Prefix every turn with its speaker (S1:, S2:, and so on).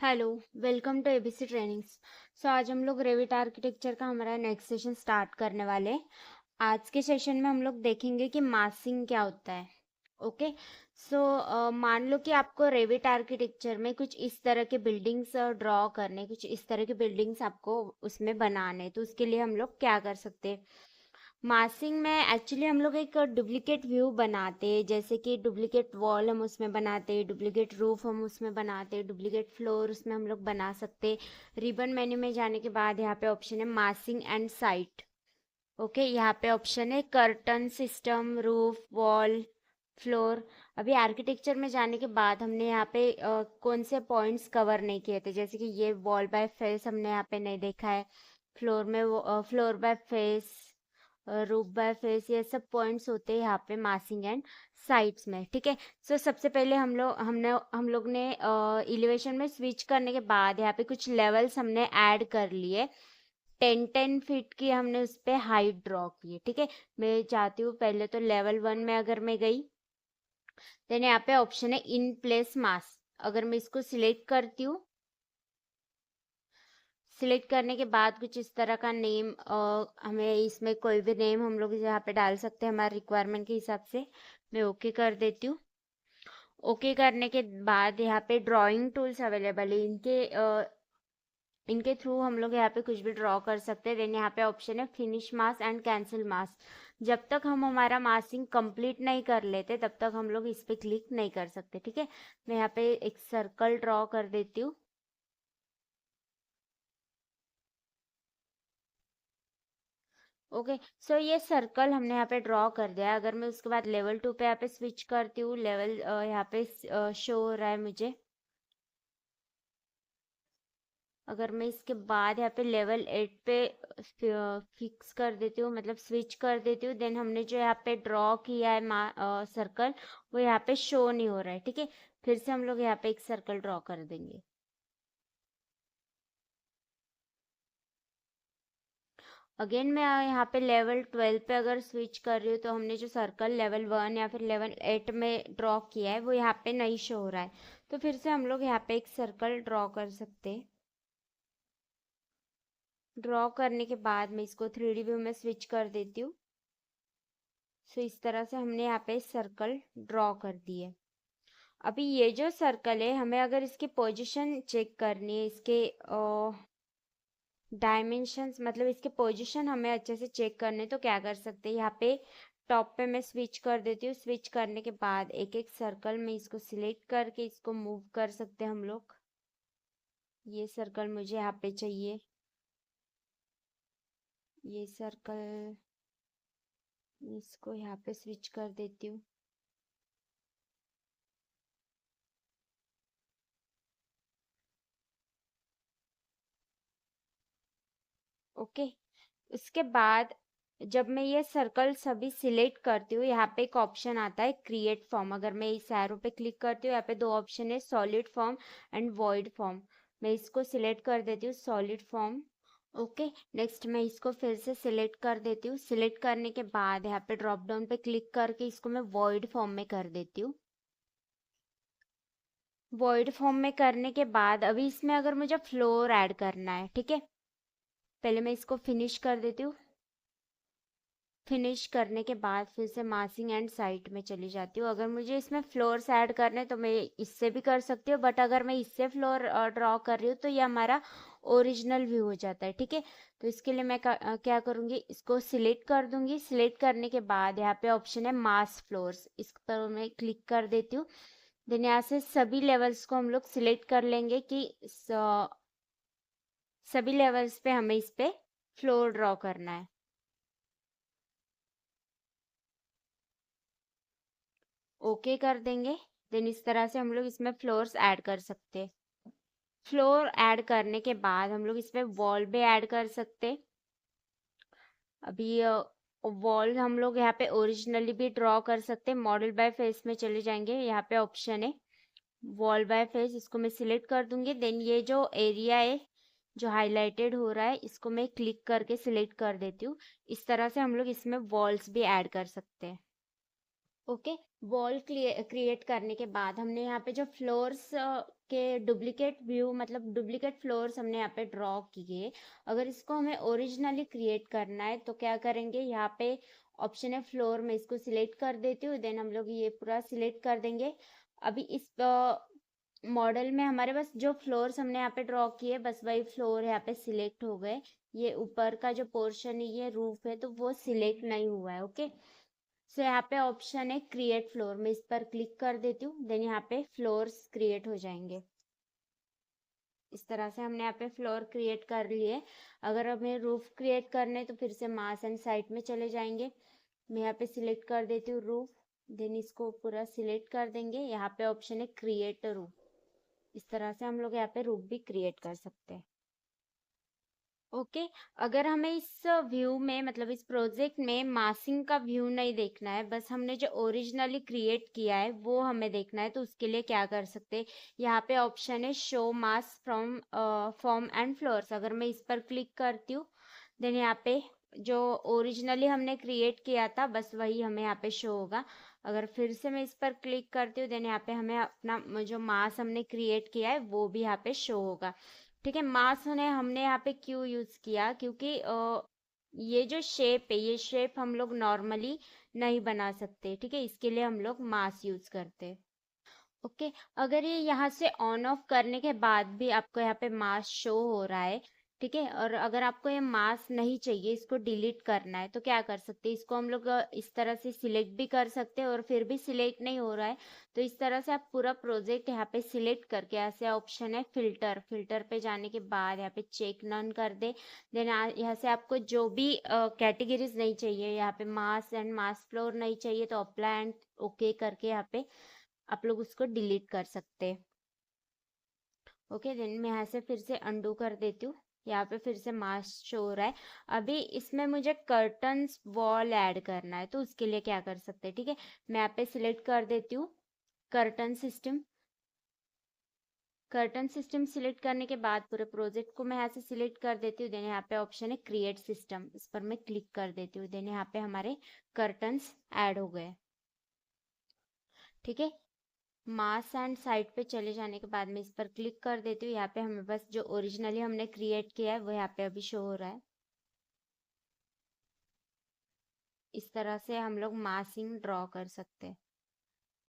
S1: Hello, welcome to ABC trainings. आज हम लोग रेविट आर्किटेक्चर का हमारा नेक्स्ट सेशन स्टार्ट करने वाले हैं। आज के सेशन में हम लोग देखेंगे कि मासिंग क्या होता है। ओके। मान लो कि आपको रेविट आर्किटेक्चर में कुछ इस तरह के बिल्डिंग्स ड्रॉ करने, कुछ इस तरह के बिल्डिंग्स आपको उसमें बनाने, तो उसके लिए हम लोग क्या कर सकते हैं। मासिंग में एक्चुअली हम लोग एक डुप्लीकेट व्यू बनाते हैं, जैसे कि डुप्लीकेट वॉल हम उसमें बनाते हैं, डुप्लीकेट रूफ हम उसमें बनाते हैं, डुप्लीकेट फ्लोर उसमें हम लोग बना सकते हैं। रिबन मेन्यू में जाने के बाद यहाँ पे ऑप्शन है मासिंग एंड साइट। ओके, यहाँ पे ऑप्शन है curtain system, roof, wall, floor. अभी आर्किटेक्चर में जाने के बाद हमने यहाँ पे कौन से पॉइंट्स कवर नहीं किए थे, जैसे कि ये वॉल बाय फेस हमने यहाँ पे नहीं देखा है। फ्लोर में floor by face, roof by face, ये सब पॉइंट्स होते हैं यहाँ पे मासिंग एंड साइड्स में। ठीक है। सबसे पहले हम लोग ने इलिवेशन में स्विच करने के बाद यहाँ पे कुछ लेवल्स हमने ऐड कर लिए। 10-10 फीट की हमने उस पर हाइट ड्रॉ की है। ठीक है। मैं चाहती हूँ पहले तो लेवल 1 में अगर मैं गई, देन यहाँ पे ऑप्शन है इन प्लेस मास। अगर मैं इसको सिलेक्ट करती हूँ, सिलेक्ट करने के बाद कुछ इस तरह का नेम, हमें इसमें कोई भी नेम हम लोग यहाँ पे डाल सकते हैं हमारे रिक्वायरमेंट के हिसाब से। मैं ओके कर देती हूँ। ओके करने के बाद यहाँ पे ड्राइंग टूल्स अवेलेबल है, इनके थ्रू हम लोग यहाँ पे कुछ भी ड्रॉ कर सकते हैं। देन यहाँ पे ऑप्शन है फिनिश मास एंड कैंसिल मास। जब तक हम हमारा मासिंग कंप्लीट नहीं कर लेते तब तक हम लोग इस पे क्लिक नहीं कर सकते। ठीक है। मैं यहाँ पे एक सर्कल ड्रॉ कर देती हूँ। ओके। ये सर्कल हमने यहाँ पे ड्रॉ कर दिया है। अगर मैं उसके बाद लेवल 2 पे यहाँ पे स्विच करती हूँ, लेवल यहाँ पे शो हो रहा है मुझे। अगर मैं इसके बाद यहाँ पे लेवल 8 पे फिक्स कर देती हूँ, मतलब स्विच कर देती हूँ, देन हमने जो यहाँ पे ड्रॉ किया है सर्कल, वो यहाँ पे शो नहीं हो रहा है। ठीक है। फिर से हम लोग यहाँ पे एक सर्कल ड्रॉ कर देंगे। अगेन मैं यहाँ पे लेवल 12 पे अगर स्विच कर रही हूँ, तो हमने जो सर्कल लेवल 1 या फिर लेवल 8 में ड्रॉ किया है वो यहाँ पे नहीं शो हो रहा है। तो फिर से हम लोग यहाँ पे एक सर्कल ड्रॉ कर सकते हैं। ड्रॉ करने के बाद मैं इसको 3D व्यू में स्विच कर देती हूँ। इस तरह से हमने यहाँ पे सर्कल ड्रॉ कर दिए। अभी ये जो सर्कल है, हमें अगर इसकी पोजीशन चेक करनी है, इसके डायमेंशंस, मतलब इसके पोजीशन हमें अच्छे से चेक करने, तो क्या कर सकते हैं, यहाँ पे टॉप पे मैं स्विच कर देती हूँ। स्विच करने के बाद एक एक सर्कल में इसको सिलेक्ट करके इसको मूव कर सकते हैं हम लोग। ये सर्कल मुझे यहाँ पे चाहिए, ये सर्कल, इसको यहाँ पे स्विच कर देती हूँ। ओके। उसके बाद जब मैं ये सर्कल सभी सिलेक्ट करती हूँ, यहाँ पे एक ऑप्शन आता है क्रिएट फॉर्म। अगर मैं इस एरो पे क्लिक करती हूँ, यहाँ पे दो ऑप्शन है, solid form and void form. मैं इसको सिलेक्ट कर देती हूँ, सॉलिड फॉर्म। ओके। नेक्स्ट मैं इसको फिर से सिलेक्ट कर देती हूँ। सिलेक्ट करने के बाद यहाँ पे ड्रॉप डाउन पे क्लिक करके इसको मैं वॉइड फॉर्म में कर देती हूँ। वॉइड फॉर्म में करने के बाद अभी इसमें अगर मुझे फ्लोर ऐड करना है, ठीक है, पहले मैं इसको फिनिश कर देती हूँ। फिनिश करने के बाद फिर से मासिंग एंड साइट में चली जाती हूँ। अगर मुझे इसमें फ्लोर्स ऐड करने तो मैं इससे भी कर सकती हूँ, बट अगर मैं इससे फ्लोर ड्रॉ कर रही हूँ तो ये हमारा ओरिजिनल व्यू हो जाता है। ठीक है। तो इसके लिए मैं क्या करूँगी, इसको सिलेक्ट कर दूंगी। सिलेक्ट करने के बाद यहाँ पे ऑप्शन है मास फ्लोर्स, इस पर मैं क्लिक कर देती हूँ। देन यहाँ से सभी लेवल्स को हम लोग सिलेक्ट कर लेंगे कि सभी लेवल्स पे हमें इस पे फ्लोर ड्रॉ करना है। ओके कर देंगे। देन इस तरह से हम लोग इसमें फ्लोर्स ऐड कर सकते हैं। फ्लोर ऐड करने के बाद हम लोग इसमें वॉल भी ऐड कर सकते हैं। अभी वॉल हम लोग यहाँ पे ओरिजिनली भी ड्रॉ कर सकते हैं। मॉडल बाय फेस में चले जाएंगे, यहाँ पे ऑप्शन है वॉल बाय फेस, इसको मैं सिलेक्ट कर दूंगी। देन ये जो एरिया है जो हाईलाइटेड हो रहा है, इसको मैं क्लिक करके सिलेक्ट कर देती हूँ। इस तरह से हम लोग इसमें वॉल्स भी ऐड कर सकते हैं। ओके। वॉल क्रिएट करने के बाद हमने यहाँ पे जो फ्लोर्स के डुप्लीकेट व्यू मतलब डुप्लीकेट फ्लोर्स हमने यहाँ पे ड्रॉ किए। अगर इसको हमें ओरिजिनली क्रिएट करना है तो क्या करेंगे, यहाँ पे ऑप्शन है फ्लोर में, इसको सिलेक्ट कर देती हूँ, देन हम लोग ये पूरा सिलेक्ट कर देंगे। अभी इस मॉडल में हमारे पास जो फ्लोर्स हमने यहाँ पे ड्रॉ किए बस वही फ्लोर यहाँ पे सिलेक्ट हो गए। ये ऊपर का जो पोर्शन है ये रूफ है तो वो सिलेक्ट नहीं हुआ है। ओके, सो यहाँ पे ऑप्शन है क्रिएट फ्लोर, मैं इस पर क्लिक कर देती हूँ, देन यहाँ पे फ्लोर्स क्रिएट हो जाएंगे। इस तरह से हमने यहाँ पे फ्लोर क्रिएट कर लिए। अगर हमें रूफ क्रिएट करने तो फिर से मास एंड साइट में चले जाएंगे। मैं यहाँ पे सिलेक्ट कर देती हूँ रूफ, देन इसको पूरा सिलेक्ट कर देंगे। यहाँ पे ऑप्शन है क्रिएट रूफ, इस तरह से हम लोग यहाँ पे रूफ भी क्रिएट कर सकते हैं। ओके, अगर हमें इस व्यू में मतलब इस प्रोजेक्ट में मासिंग का व्यू नहीं देखना है, बस हमने जो ओरिजिनली क्रिएट किया है वो हमें देखना है, तो उसके लिए क्या कर सकते हैं, यहाँ पे ऑप्शन है show mass from form and floors. अगर मैं इस पर क्लिक करती हूँ देन यहाँ पे जो ओरिजिनली हमने क्रिएट किया था बस वही हमें यहाँ पे शो होगा। अगर फिर से मैं इस पर क्लिक करती हूँ देन यहाँ पे हमें अपना जो मास हमने क्रिएट किया है वो भी यहाँ पे शो होगा। ठीक है, मास ने हमने यहाँ पे क्यों यूज किया, क्योंकि ये जो शेप है ये शेप हम लोग नॉर्मली नहीं बना सकते। ठीक है, इसके लिए हम लोग मास यूज करते हैं। ओके, अगर ये यहाँ से ऑन ऑफ करने के बाद भी आपको यहाँ पे मास शो हो रहा है, ठीक है, और अगर आपको ये मास नहीं चाहिए, इसको डिलीट करना है तो क्या कर सकते हैं, इसको हम लोग इस तरह से सिलेक्ट भी कर सकते हैं और फिर भी सिलेक्ट नहीं हो रहा है तो इस तरह से आप पूरा प्रोजेक्ट यहाँ पे सिलेक्ट करके, ऐसे ऑप्शन है फिल्टर, फिल्टर पे जाने के बाद यहाँ पे चेक नन कर दे। देन यहाँ से आपको जो भी कैटेगरीज नहीं चाहिए, यहाँ पे मास एंड मास फ्लोर नहीं चाहिए तो अप्लाई एंड ओके करके यहाँ पे आप लोग उसको डिलीट कर सकते हैं। ओके, देन मैं यहाँ से फिर से अंडू कर देती हूँ। यहाँ पे फिर से मास्क शो हो रहा है। अभी इसमें मुझे कर्टन्स वॉल ऐड करना है तो उसके लिए क्या कर सकते हैं, ठीक है, मैं यहाँ पे सिलेक्ट कर देती हूँ curtain system. Curtain system select करने के बाद पूरे प्रोजेक्ट को मैं यहाँ से सिलेक्ट कर देती हूँ, देन यहाँ पे ऑप्शन है क्रिएट सिस्टम, इस पर मैं क्लिक कर देती हूँ, देन यहाँ पे हमारे कर्टन्स ऐड हो गए। ठीक है, मास एंड साइट पे चले जाने के बाद में इस पर क्लिक कर देती हूँ। यहाँ पे हमें बस जो ओरिजिनली हमने क्रिएट किया है वो यहाँ पे अभी शो हो रहा है। इस तरह से हम लोग मासिंग ड्रॉ कर सकते हैं।